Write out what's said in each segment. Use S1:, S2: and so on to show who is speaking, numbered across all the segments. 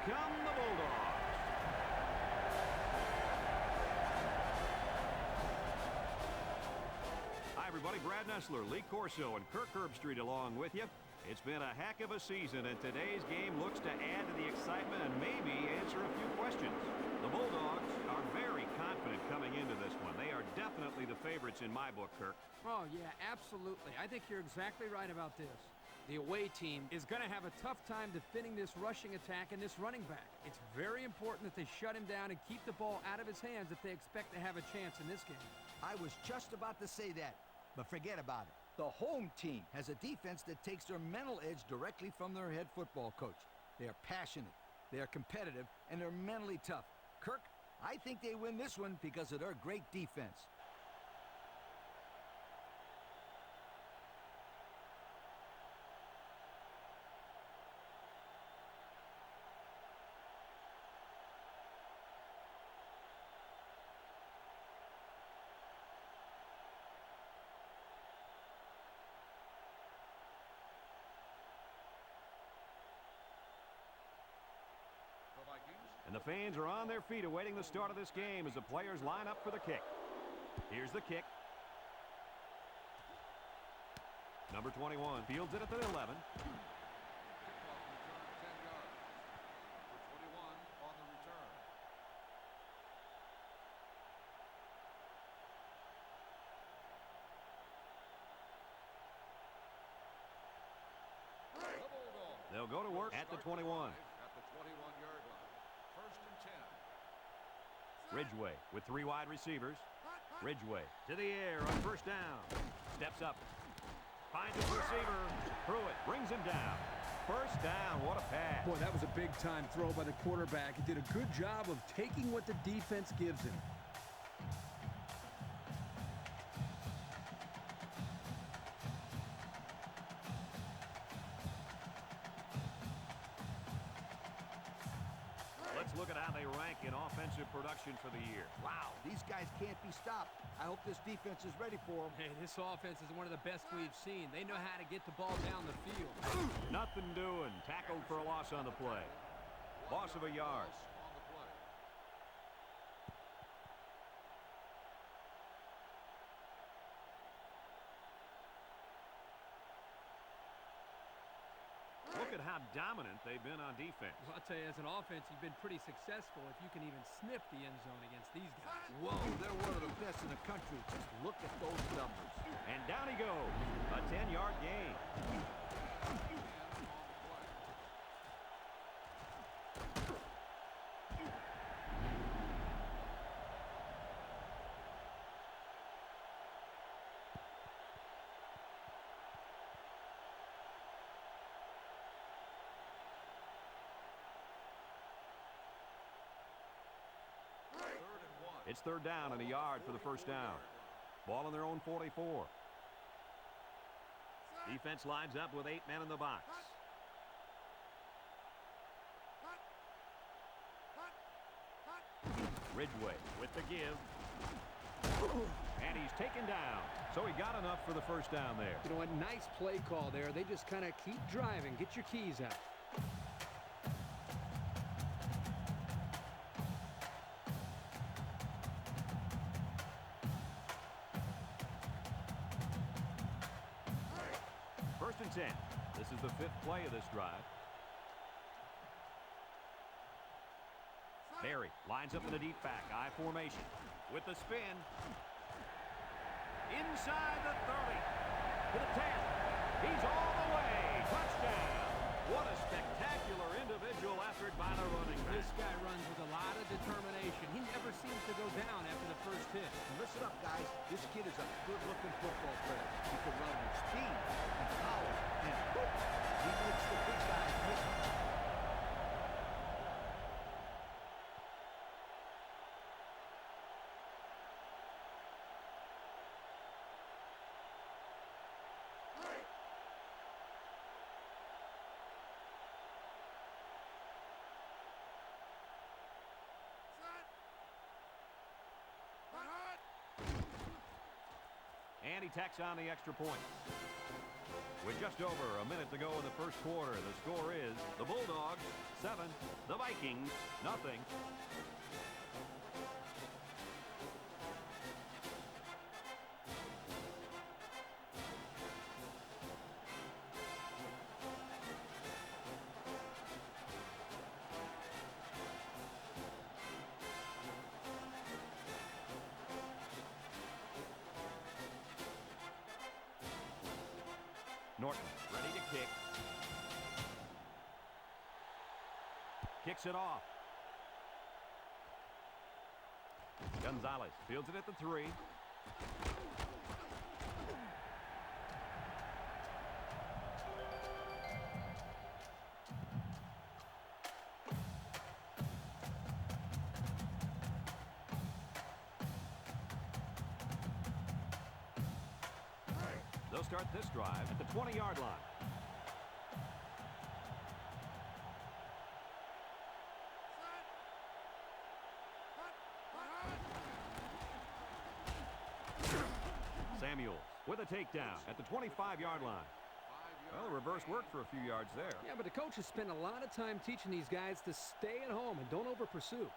S1: come the Bulldogs. Hi, everybody. Brad Nessler, Lee Corso, and Kirk Herbstreit along with you. It's been a heck of a season, and today's game looks to add to the excitement and maybe answer a few questions. The Bulldogs are very confident coming into this one. They are definitely the favorites in my book, Kirk.
S2: Oh, yeah, absolutely. I think you're exactly right about this. The away team is going to have a tough time defending this rushing attack and this running back. It's very important that they shut him down and keep the ball out of his hands if they expect to have a chance in this game.
S3: I was just about to say that, but forget about it. The home team has a defense that takes their mental edge directly from their head football coach. They are passionate, they are competitive, and they're mentally tough. Kirk, I think they win this one because of their great defense.
S1: And the fans are on their feet awaiting the start of this game as the players line up for the kick. Here's the kick. Number 21 fields it at the 11. They'll go to work at the 21.
S4: At the 21-yard line. First and 10.
S1: Ridgeway with three wide receivers. Ridgeway to the air on first down. Steps up. Finds his receiver. Pruitt brings him down. First down. What a pass.
S2: Boy, that was a big-time throw by the quarterback. He did a good job of taking what the defense gives him.
S1: Let's look at how they rank in offensive production for the year.
S3: Wow, these guys can't be stopped. I hope this defense is ready for them.
S2: Hey, this offense is one of the best we've seen. They know how to get the ball down the field.
S1: Nothing doing. Tackled for a loss on the play. Loss of a yard.
S4: On the play.
S1: Look at how dominant they've been on defense.
S2: Well, I'll tell you, as an offense, you've been pretty successful if you can even sniff the end zone against these guys.
S3: Whoa, they're one of the best in the country. Just look at those numbers.
S1: And down he goes. A 10-yard gain. It's third down and a yard for the first down. Ball on their own 44. Defense lines up with 8 men in the box. Ridgeway with the give. And he's taken down. So he got enough for the first down there.
S2: You know what? Nice play call there. They just kind of keep driving. Get your keys out.
S1: First and 10. This is the 5th play of this drive. Barry lines up in the deep back, I formation. With the spin. Inside the 30. To the 10. He's all the way. Touchdown. What a spectacular individual effort by the running back.
S2: This guy runs with a lot of determination. He never seems to go down after the first hit.
S3: And listen up, guys. This kid is a good-looking football player. He can run with speed and power, and whoop, he makes the big guys miss.
S1: And he tacks on the extra point. With just over a minute to go in the first quarter, the score is the Bulldogs 7, the Vikings nothing. Norton ready to kick. Kicks it off. Gonzalez fields it at the 3. They'll start this drive at the 20-yard line. Samuels with a takedown at the 25-yard line. Well, the reverse worked for a few yards there.
S2: Yeah, but the coach has spent a lot of time teaching these guys to stay at home and don't over-pursue.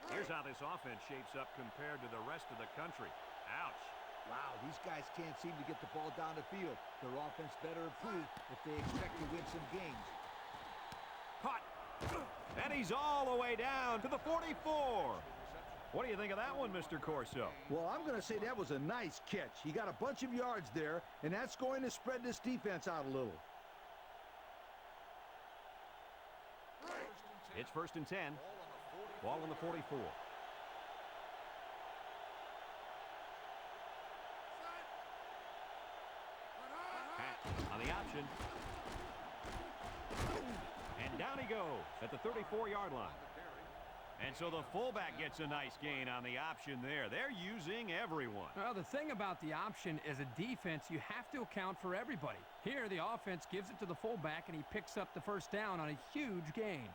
S1: Here's how this offense shapes up compared to the rest of the country. Ouch.
S3: Wow, these guys can't seem to get the ball down the field. Their offense better improve if they expect to win some games.
S1: Caught. And he's all the way down to the 44. What do you think of that one, Mr. Corso?
S3: Well, I'm going to say that was a nice catch. He got a bunch of yards there, and that's going to spread this defense out a little.
S1: It's 1st and 10. Ball on the 44. On the option. And down he goes at the 34-yard line. And so the fullback gets a nice gain on the option there. They're using everyone.
S2: Well, the thing about the option is a defense, you have to account for everybody. Here, the offense gives it to the fullback, and he picks up the first down on a huge gain.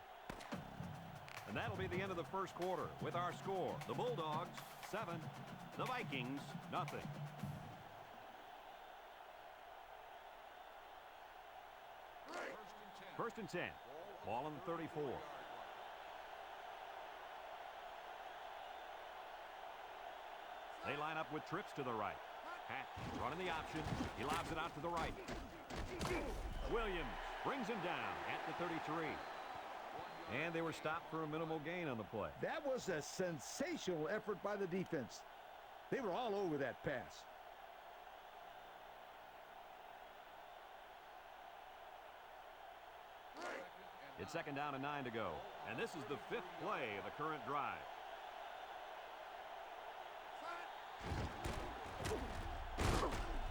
S1: And that'll be the end of the first quarter with our score. The Bulldogs 7, the Vikings nothing. First and 10. Ball on the 34. They line up with trips to the right. Hat running the option. He lobs it out to the right. Williams brings him down at the 33. And they were stopped for a minimal gain on the play.
S3: That was a sensational effort by the defense. They were all over that pass.
S1: It's 2nd down and 9 to go. And this is the 5th play of the current drive.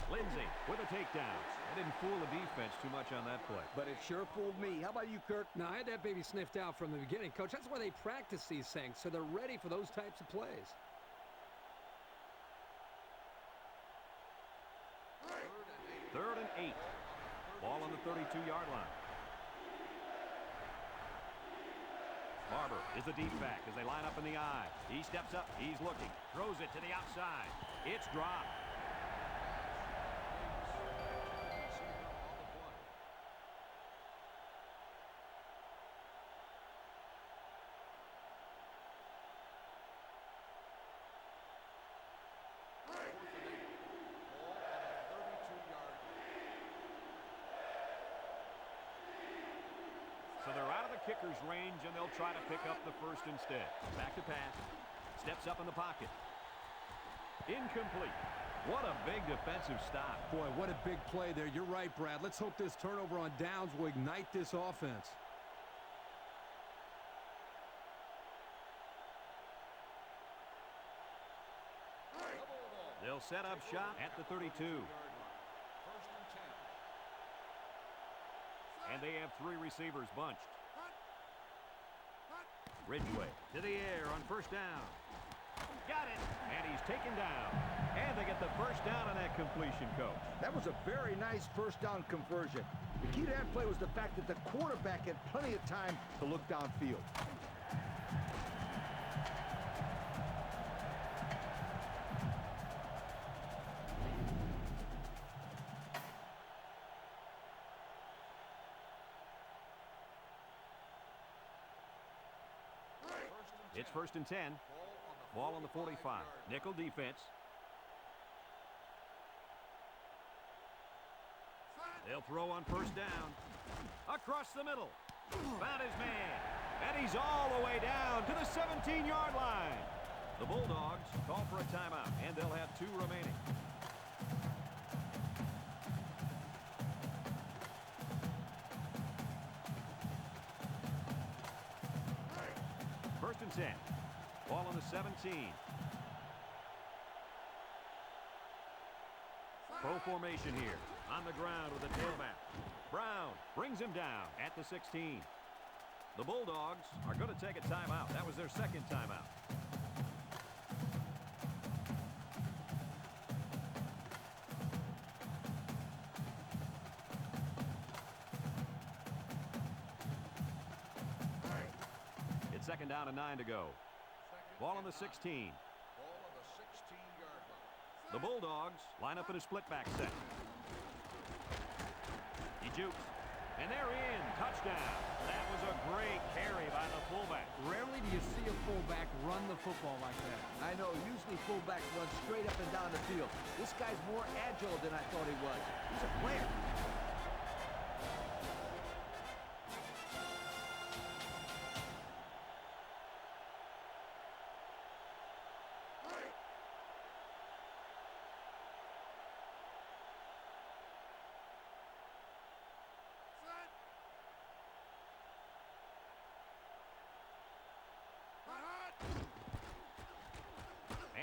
S1: Lindsey with a takedown. That didn't fool the defense too much on that play.
S3: But it sure fooled me. How about you, Kirk?
S2: No, I had that baby sniffed out from the beginning, Coach. That's why they practice these things, so they're ready for those types of plays.
S1: Third and 8. Ball on the 32-yard line. Barber is the deep back as they line up in the I. He steps up. He's looking. Throws it to the outside. It's dropped. So they're out of the kicker's range, and they'll try to pick up the first instead. Back to pass. Steps up in the pocket. Incomplete. What a big defensive stop.
S2: Boy, what a big play there. You're right, Brad. Let's hope this turnover on downs will ignite this offense.
S1: They'll set up shop at the 32. And they have 3 receivers bunched. Ridgeway to the air on 1st down. Got it. And he's taken down. And they get the first down on that completion, Coach.
S3: That was a very nice first down conversion. The key to that play was the fact that the quarterback had plenty of time to look downfield.
S1: It's 1st and 10. Ball on the 45. Nickel defense. They'll throw on 1st down. Across the middle. Found his man. And he's all the way down to the 17-yard line. The Bulldogs call for a timeout, and they'll have 2 remaining. First and 10. Ball on the 17. Pro formation here. On the ground with a tailback. Brown brings him down at the 16. The Bulldogs are going to take a timeout. That was their 2nd timeout. It's 2nd down and 9 to go. Ball on the 16.
S4: Ball on the 16-yard line.
S1: The Bulldogs line up in a split back set. He jukes. And they're in. Touchdown. That was a great carry by the fullback.
S2: Rarely do you see a fullback run the football like that.
S3: I know, usually fullbacks run straight up and down the field. This guy's more agile than I thought he was. He's a player.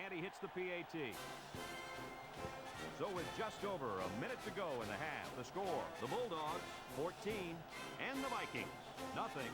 S1: And he hits the PAT. So with just over a minute to go in the half, the score, the Bulldogs 14 and the Vikings nothing.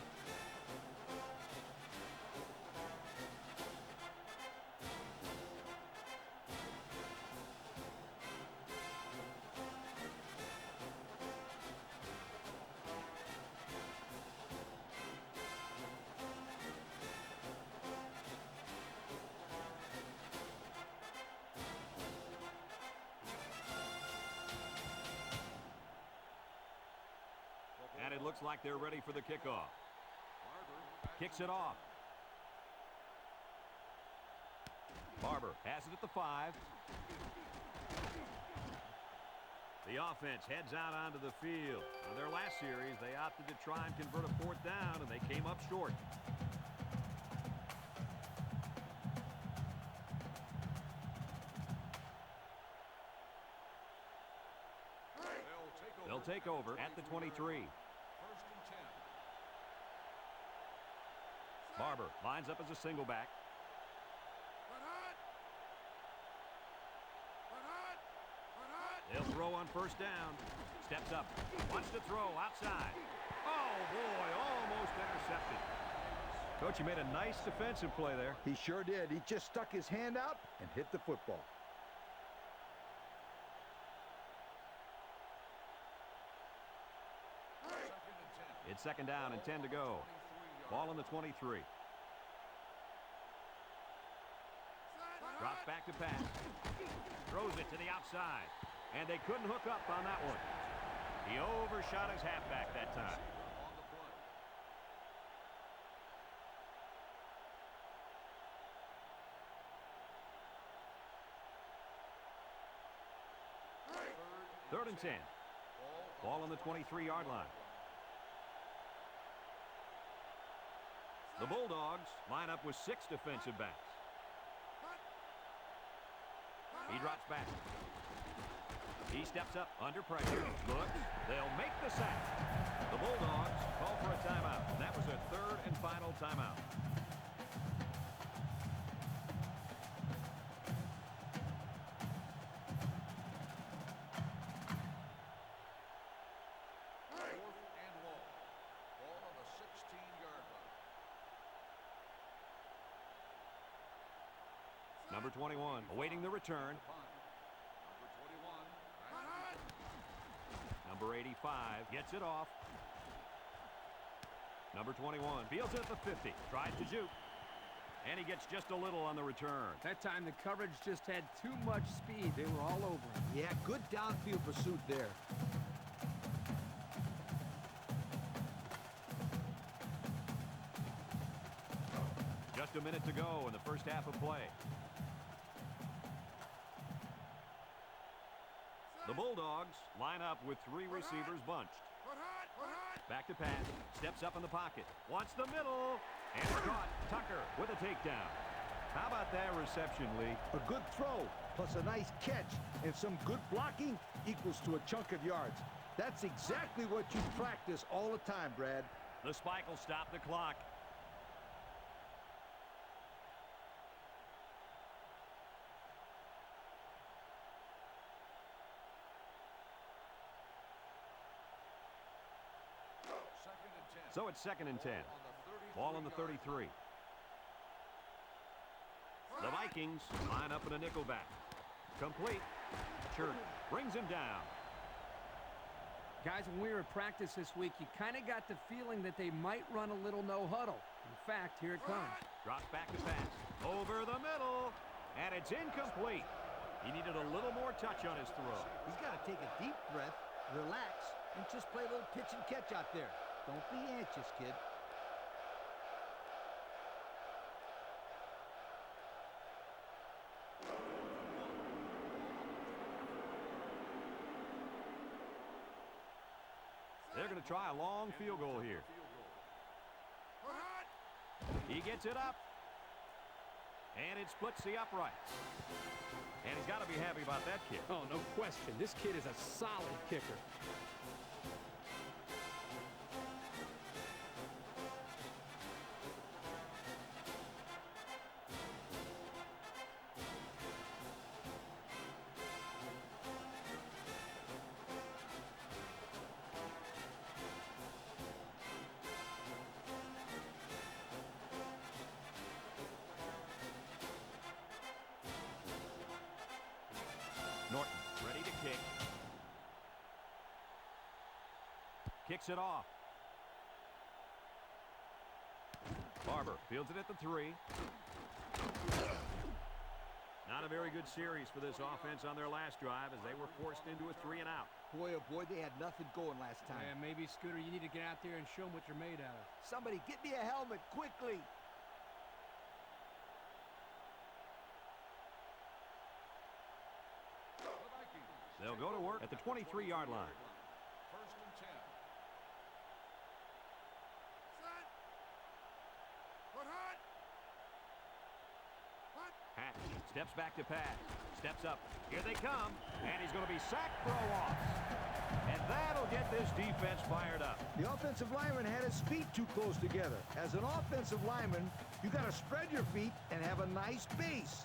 S1: And it looks like they're ready for the kickoff. Kicks it off. Barber has it at the 5. The offense heads out onto the field. In their last series, they opted to try and convert a 4th down, and they came up short. They'll take over at the 23.
S4: 1st and 10.
S1: Barber lines up as a single back. They'll throw on 1st down. Steps up. Wants to throw outside. Oh, boy, almost intercepted. Coach, you made a nice defensive play there.
S3: He sure did. He just stuck his hand out and hit the football.
S1: It's 2nd down and 10 to go. Ball on the 23. Drops back to pass. Throws it to the outside. And they couldn't hook up on that one. He overshot his halfback that time. Third and 10. Ball on the 23-yard line. The Bulldogs line up with 6 defensive backs. He drops back. He steps up under pressure. Looks. They'll make the sack. The Bulldogs call for a timeout. And that was their 3rd and final timeout. Number 21 awaiting the return. Number 85 gets it off. Number 21 fields it at the 50. Tries to juke. And he gets just a little on the return.
S2: That time the coverage just had too much speed. They were all over him.
S3: Yeah, good downfield pursuit there.
S1: Just a minute to go in the first half of play. The Bulldogs line up with 3 receivers bunched. Back to pass. Steps up in the pocket. Wants the middle. And it's caught. Tucker with a takedown. How about that reception, Lee?
S3: A good throw plus a nice catch and some good blocking equals to a chunk of yards. That's exactly what you practice all the time, Brad.
S1: The spike will stop the clock. So it's 2nd and 10. Ball on the 33. The Vikings line up in a nickelback. Complete. Church brings him down.
S2: Guys, when we were at practice this week, you kind of got the feeling that they might run a little no huddle. In fact, here it comes.
S1: Drops back to pass. Over the middle. And it's incomplete. He needed a little more touch on his throw.
S3: He's got to take a deep breath, relax, and just play a little pitch and catch out there. Don't be anxious, kid.
S1: They're going to try a long field goal here. He gets it up. And it splits the uprights. And he's got to be happy about that kick.
S2: Oh, no question. This kid is a solid kicker.
S1: Norton ready to kick. Kicks it off. Barber fields it at the 3. Not a very good series for this offense on their last drive as they were forced into a 3 and out.
S3: Boy, oh boy, they had nothing going last time.
S2: Yeah, maybe, Scooter, you need to get out there and show them what you're made out of.
S3: Somebody get me a helmet quickly.
S1: They'll go to work at the 23-yard line.
S4: First and 10.
S1: Hatch steps back to pass. Steps up. Here they come. And he's going to be sacked for a loss. And that'll get this defense fired up.
S3: The offensive lineman had his feet too close together. As an offensive lineman, you got to spread your feet and have a nice base.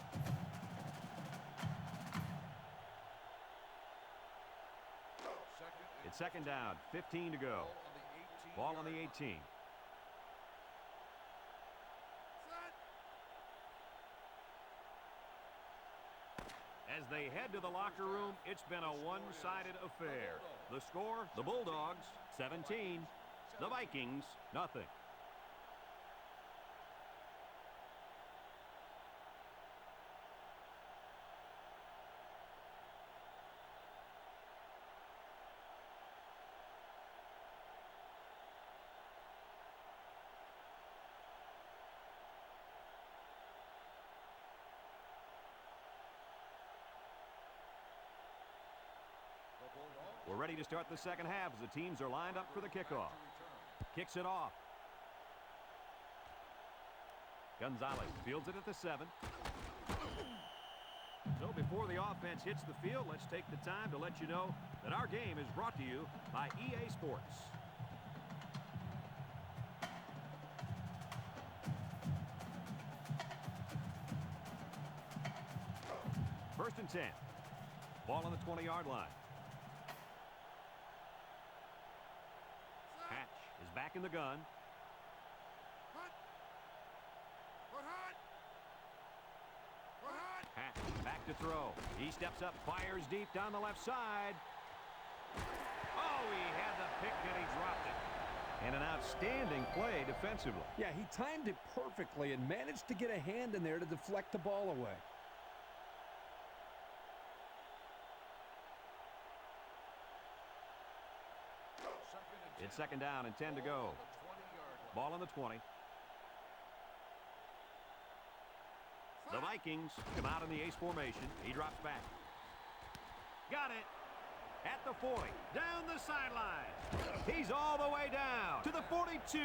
S1: It's 2nd down, 15 to go. Ball on the 18. As they head to the locker room, it's been a one-sided affair. The score, the Bulldogs, 17. The Vikings, nothing. We're ready to start the second half as the teams are lined up for the kickoff. Kicks it off. Gonzalez fields it at the 7. So before the offense hits the field, let's take the time to let you know that our game is brought to you by EA Sports. First and 10. Ball on the 20-yard line. Hatch is back in the gun. Hatch back to throw. He steps up, fires deep down the left side. Oh, he had the pick and he dropped it. And an outstanding play defensively.
S2: Yeah, he timed it perfectly and managed to get a hand in there to deflect the ball away.
S1: It's 2nd down and 10 to go. Ball on the 20. The Vikings come out in the ace formation. He drops back. Got it. At the 40. Down the sideline. He's all the way down to the 42.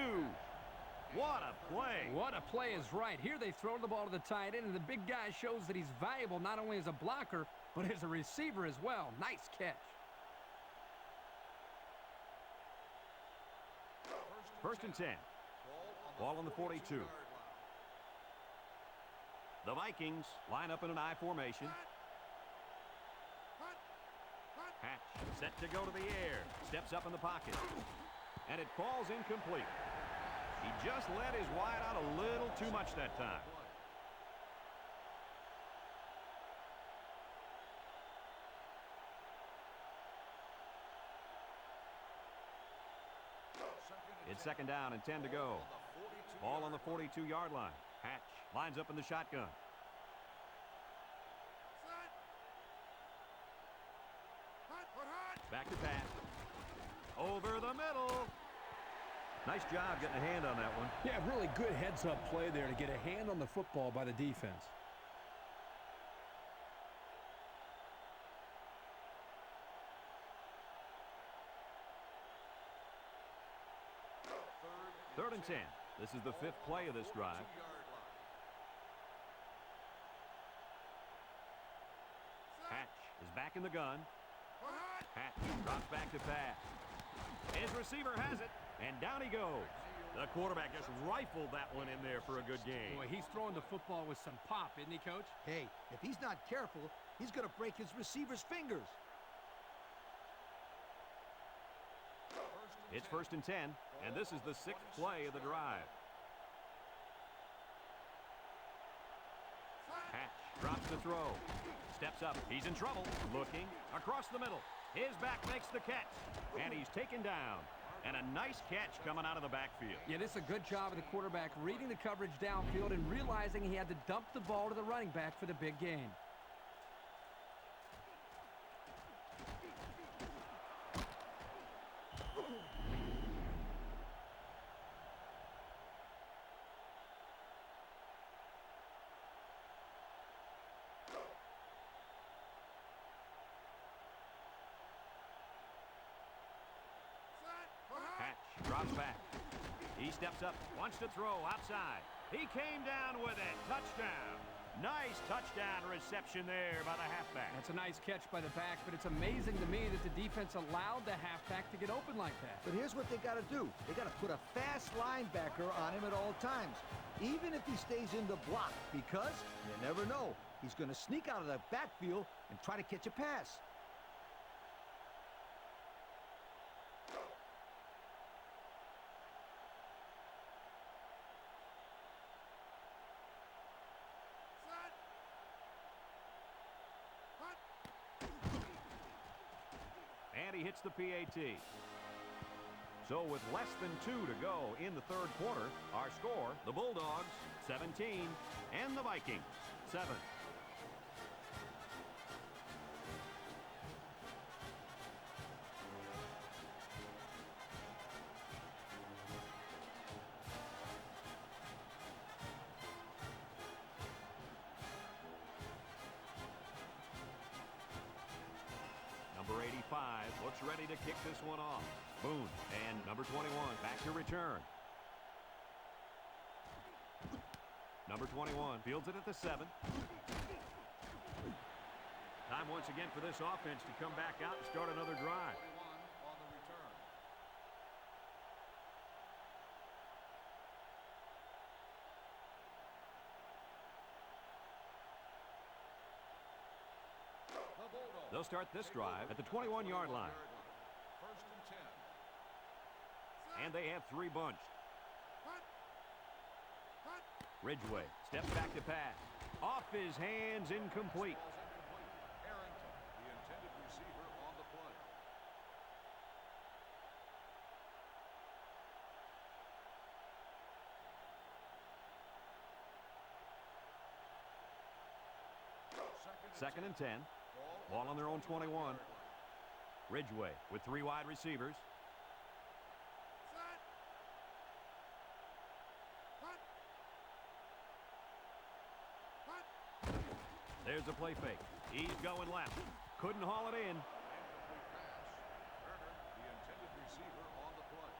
S1: What a play.
S2: What a play is right. Here they throw the ball to the tight end, and the big guy shows that he's valuable not only as a blocker, but as a receiver as well. Nice catch.
S1: First and 10. Ball on the 42. The Vikings line up in an I formation. Hatch set to go to the air. Steps up in the pocket. And it falls incomplete. He just let his wide out a little too much that time. It's second down and 10 to go. Ball on the 42-yard line. Hatch lines up in the shotgun. Back to pass. Over the middle. Nice job getting a hand on that one.
S2: Yeah, really good heads-up play there to get a hand on the football by the defense.
S1: Third and 10. This is the fifth play of this drive. Hatch is back in the gun. Hatch drops back to pass. His receiver has it, and down he goes. The quarterback just rifled that one in there for a good game.
S2: Boy, he's throwing the football with some pop, isn't he, Coach?
S3: Hey, if he's not careful, he's going to break his receiver's fingers.
S1: It's first and 10, and this is the sixth play of the drive. Hatch drops the throw. Steps up. He's in trouble. Looking across the middle. His back makes the catch, and he's taken down. And a nice catch coming out of the backfield.
S2: Yeah, this is a good job of the quarterback reading the coverage downfield and realizing he had to dump the ball to the running back for the big gain.
S1: Drops back. He steps up, wants to throw outside. He came down with it. Touchdown. Nice touchdown reception there by the halfback.
S2: That's a nice catch by the back, but it's amazing to me that the defense allowed the halfback to get open like that.
S3: But here's what they got to do. They got to put a fast linebacker on him at all times, even if he stays in the block, because you never know. He's going to sneak out of the backfield and try to catch a pass.
S1: And he hits the PAT. So with less than 2 to go in the third quarter, our score, the Bulldogs, 17, and the Vikings, 7. Number 85 looks ready to kick this one off. Boone and number 21 back to return. Number 21 fields it at the 7. Time once again for this offense to come back out and start another drive. They'll start this drive at the 21-yard line.
S4: First and 10.
S1: And they have 3 bunched. Ridgeway steps back to pass. Off his hands, incomplete.
S4: Arrington, the intended receiver on the play.
S1: Second and 10. Ball on their own 21. Ridgeway with 3 wide receivers. There's a play fake. He's going left. Couldn't haul it in.
S4: Incomplete pass. Turner, the intended receiver on the play.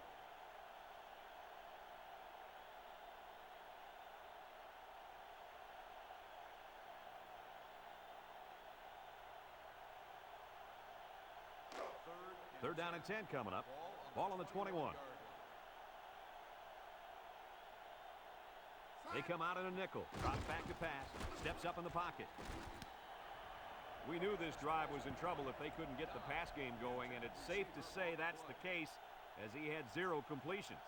S1: Third down and 10 coming up. Ball on the 21. They come out in a nickel. Drops back to pass. Steps up in the pocket. We knew this drive was in trouble if they couldn't get the pass game going, and it's safe to say that's the case as he had 0 completions.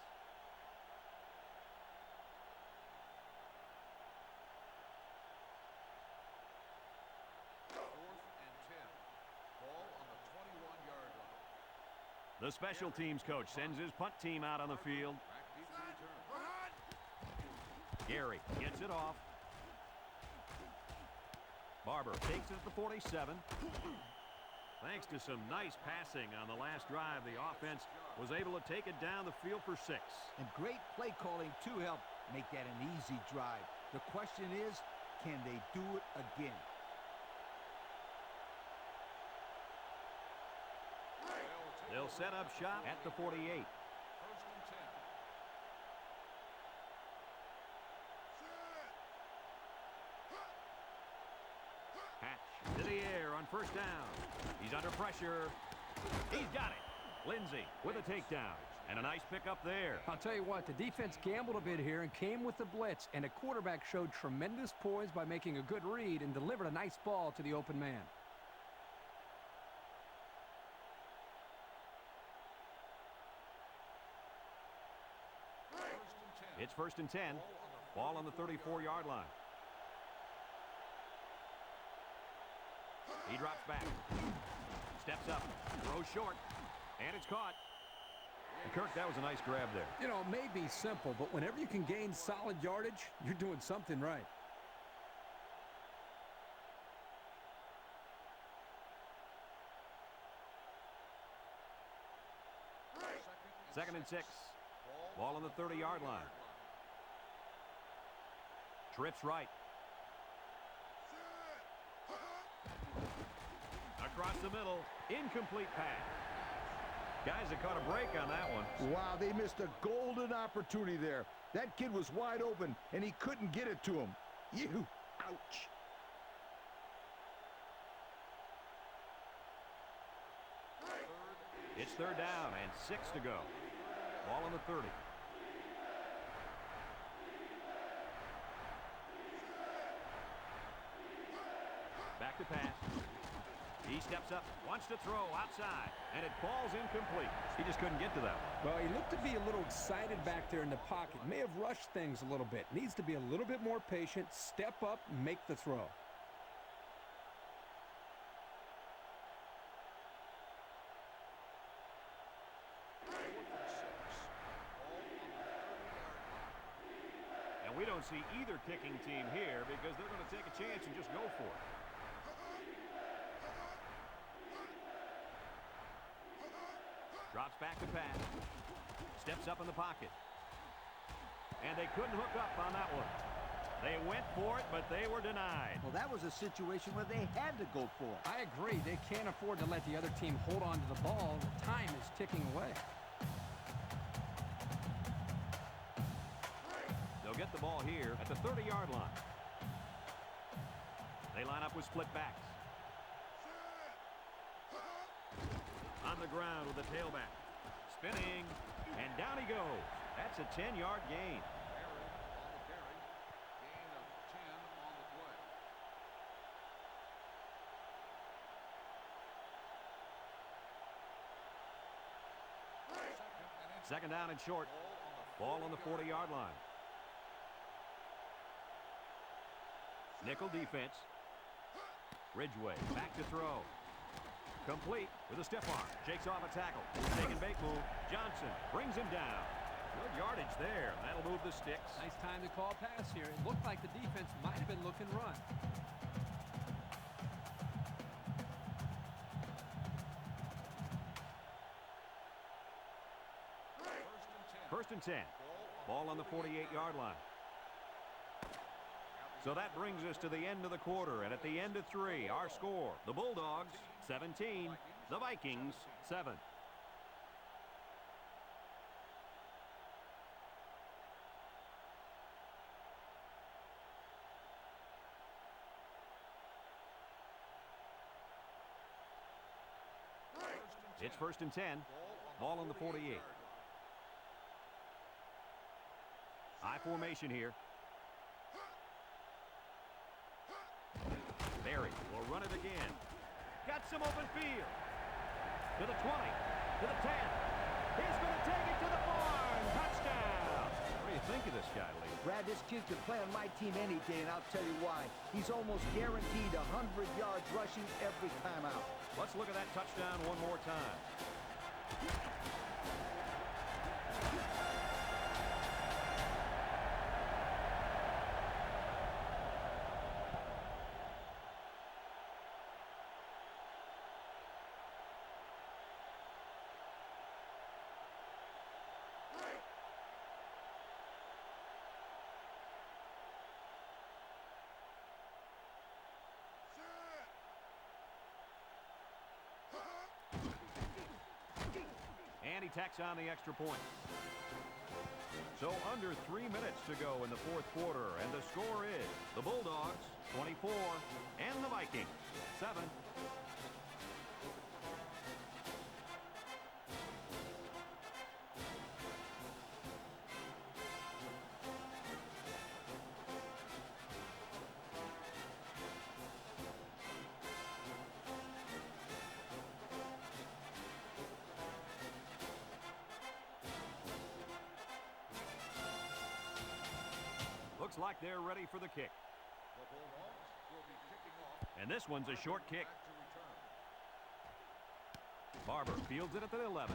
S1: The special teams coach sends his punt team out on the field. Gary gets it off. Barber takes it at the 47. Thanks to some nice passing on the last drive, the offense was able to take it down the field for 6.
S3: And great play calling to help make that an easy drive. The question is, can they do it again?
S1: They'll set up shop at the 48.
S4: First and 10.
S1: Hatch to the air on first down. He's under pressure. He's got it. Lindsey with a takedown. And a nice pickup there.
S2: I'll tell you what, the defense gambled a bit here and came with the blitz, and the quarterback showed tremendous poise by making a good read and delivered a nice ball to the open man.
S1: It's first and 10. Ball on the 34-yard line. He drops back. Steps up. Throws short. And it's caught. And Kirk, that was a nice grab there.
S2: You know, it may be simple, but whenever you can gain solid yardage, you're doing something right.
S1: Second and 6. Ball on the 30-yard line. Trips right. Across the middle. Incomplete pass. Guys that caught a break on that one.
S5: Wow, they missed a golden opportunity there. That kid was wide open, and he couldn't get it to him. Ouch.
S1: It's third down and 6 to go. Ball on the 30. Back to pass. He steps up, wants to throw outside, and it falls incomplete. He just couldn't get to that one.
S2: Well, he looked to be a little excited back there in the pocket. May have rushed things a little bit. Needs to be a little bit more patient, step up, make the throw.
S1: And we don't see either kicking team here because they're going to take a chance and just go for it. Drops back to pass. Steps up in the pocket. And they couldn't hook up on that one. They went for it, but they were denied.
S3: Well, that was a situation where they had to go for it.
S2: I agree. They can't afford to let the other team hold on to the ball. The time is ticking away.
S1: They'll get the ball here at the 30-yard line. They line up with split backs. On the ground with the tailback. Spinning. And down he goes. That's a 10-yard gain.
S4: On the carry. Gain of 10 on the play.
S1: Second down and short. Ball on the 40-yard line. Nickel defense. Ridgeway back to throw. Complete with a stiff arm. Shakes off a tackle. Take and bake move. Johnson brings him down. Good yardage there. That'll move the sticks.
S2: Nice time to call pass here. It looked like the defense might have been looking run.
S1: First and 10. Ball on the 48-yard line. So that brings us to the end of the quarter, and at the end of 3, our score, the Bulldogs 17, the Vikings 7. It's 1st and 10. Ball on the 48. I formation here. Barry will run it again. Got some open field. To the 20. To the 10. He's going to take it to the barn. Touchdown. What do you think of this guy, Lee?
S3: Brad, this kid could play on my team any day, and I'll tell you why. He's almost guaranteed 100 yards rushing every time out.
S1: Let's look at that touchdown one more time. And he tacks on the extra point. So under 3 minutes to go in the 4th quarter, and the score is the Bulldogs 24 and the Vikings 7. Looks like they're ready for the kick.
S4: The Bulldogs will be kicking off.
S1: And this one's a short kick.
S4: Back to return.
S1: Barber fields it at the 11.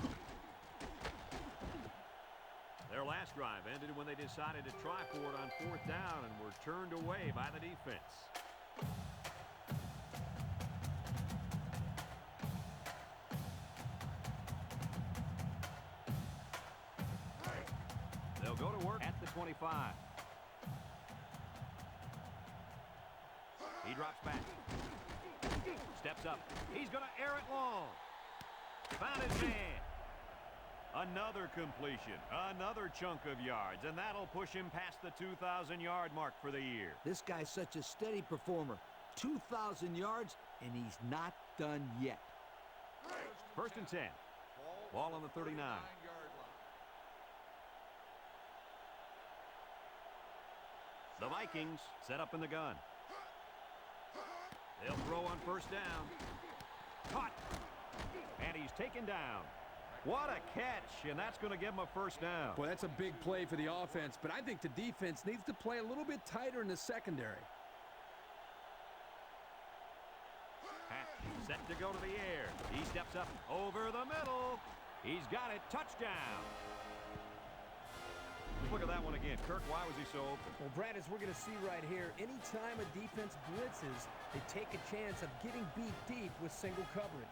S1: Their last drive ended when they decided to try for it on 4th down and were turned away by the defense. They'll go to work at the 25. He drops back. Steps up. He's going to air it long. Found his man. Another completion. Another chunk of yards. And that'll push him past the 2,000-yard mark for the year.
S3: This guy's such a steady performer. 2,000 yards, and he's not done yet.
S1: 1st and 10. Ball on the 39.
S4: 39-yard line.
S1: The Vikings set up in the gun. They'll throw on 1st down. Caught. And he's taken down. What a catch, and that's going to give him a 1st down.
S2: Boy, that's a big play for the offense, but I think the defense needs to play a little bit tighter in the secondary.
S1: Hatch set to go to the air. He steps up over the middle. He's got it. Touchdown. Look at that one again. Kirk, why was he so open?
S2: Well, Brad, as we're going to see right here, anytime a defense blitzes, they take a chance of getting beat deep with single coverage.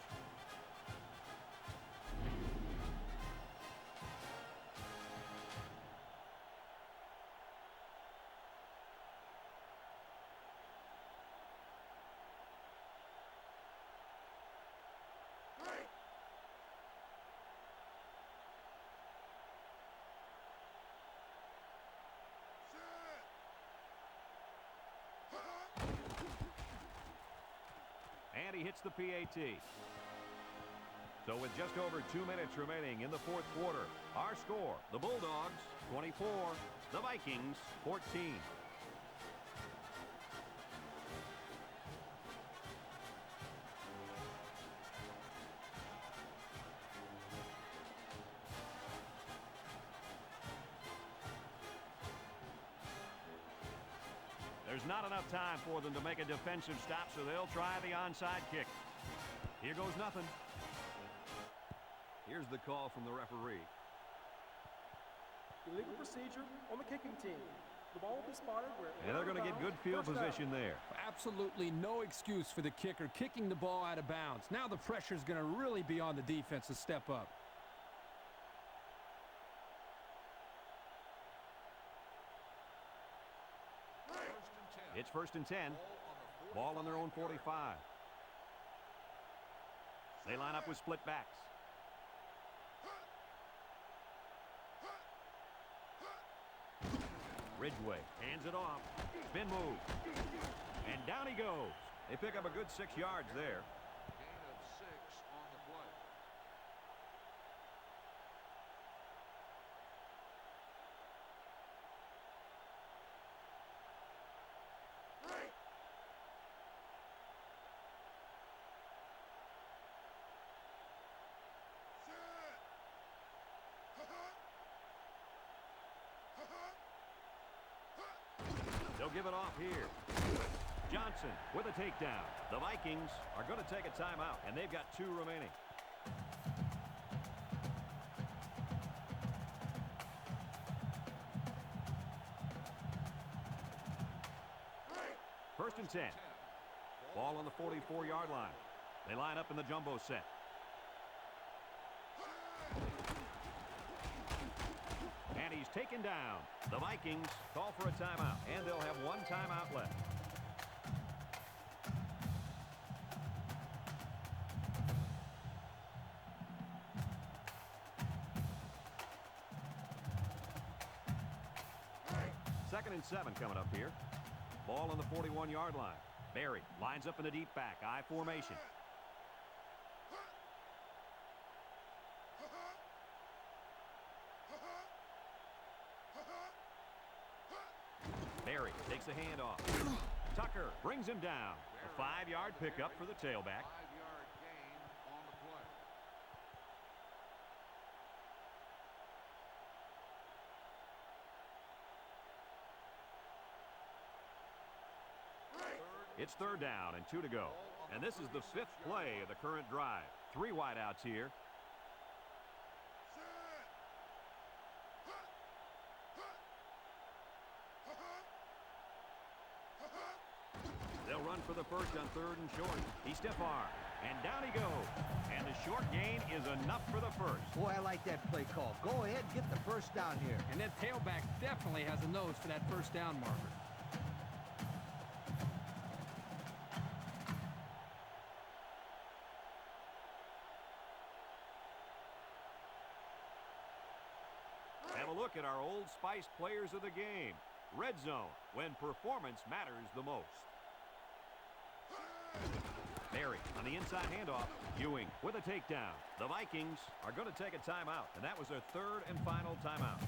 S1: And he hits the PAT. So with just over 2 minutes remaining in the 4th quarter, our score, the Bulldogs 24, the Vikings 14. There's not enough time for them to make a defensive stop, so they'll try the onside kick. Here goes nothing. Here's the call from the referee.
S6: Illegal procedure on the kicking team. The ball will be spotted where...
S1: And they're going to get good field position there.
S2: Absolutely no excuse for the kicker kicking the ball out of bounds. Now the pressure is going to really be on the defense to step up.
S1: It's 1st and 10. Ball on their own 45. They line up with split backs. Ridgeway hands it off. Spin move. And down he goes. They pick up a good 6 yards there.
S4: Gain of 6 on the play.
S1: They'll give it off here. Johnson with a takedown. The Vikings are going to take a timeout, and they've got 2 remaining. First and 10. Ball on the 44-yard line. They line up in the jumbo set. And he's taken down. The Vikings call for a timeout, and they'll have 1 timeout left. Second and 7 coming up here. Ball on the 41-yard line. Barry lines up in the deep back, I formation. Barry takes a handoff. Tucker brings him down. A 5-yard pickup for the tailback.
S4: 5-yard gain on the play.
S1: It's 3rd down and 2 to go. And this is the 5th play of the current drive. 3 wideouts here. They'll run for the first on 3rd and short. He stiff arm. And down he goes. And the short gain is enough for the first.
S3: Boy, I like that play call. Go ahead, get the first down here.
S2: And that tailback definitely has a nose for that first down marker.
S1: Have a look at our Old Spice players of the game. Red zone, when performance matters the most. Barry on the inside handoff. Ewing with a takedown. The Vikings are going to take a timeout, and that was their 3rd and final timeout.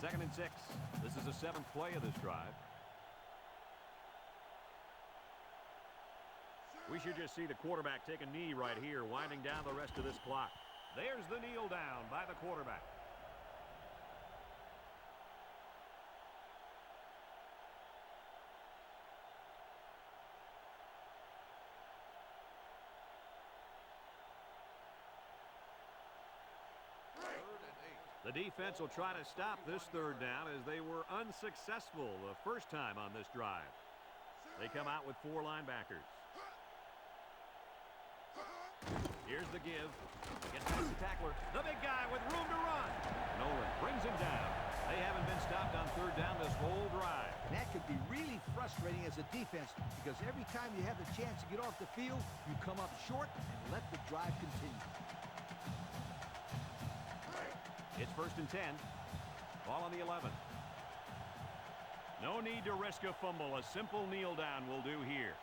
S1: Second and 6. This is the 7th play of this drive. We should just see the quarterback take a knee right here, winding down the rest of this clock. There's the kneel down by the quarterback. The defense will try to stop this 3rd down as they were unsuccessful the first time on this drive. They come out with 4 linebackers. Here's the give. Gets past the tackler. The big guy with room to run. Nolan brings him down. They haven't been stopped on 3rd down this whole drive.
S3: And that could be really frustrating as a defense because every time you have the chance to get off the field, you come up short and let the drive continue.
S1: It's 1st and 10. Ball on the 11. No need to risk a fumble. A simple kneel down will do here.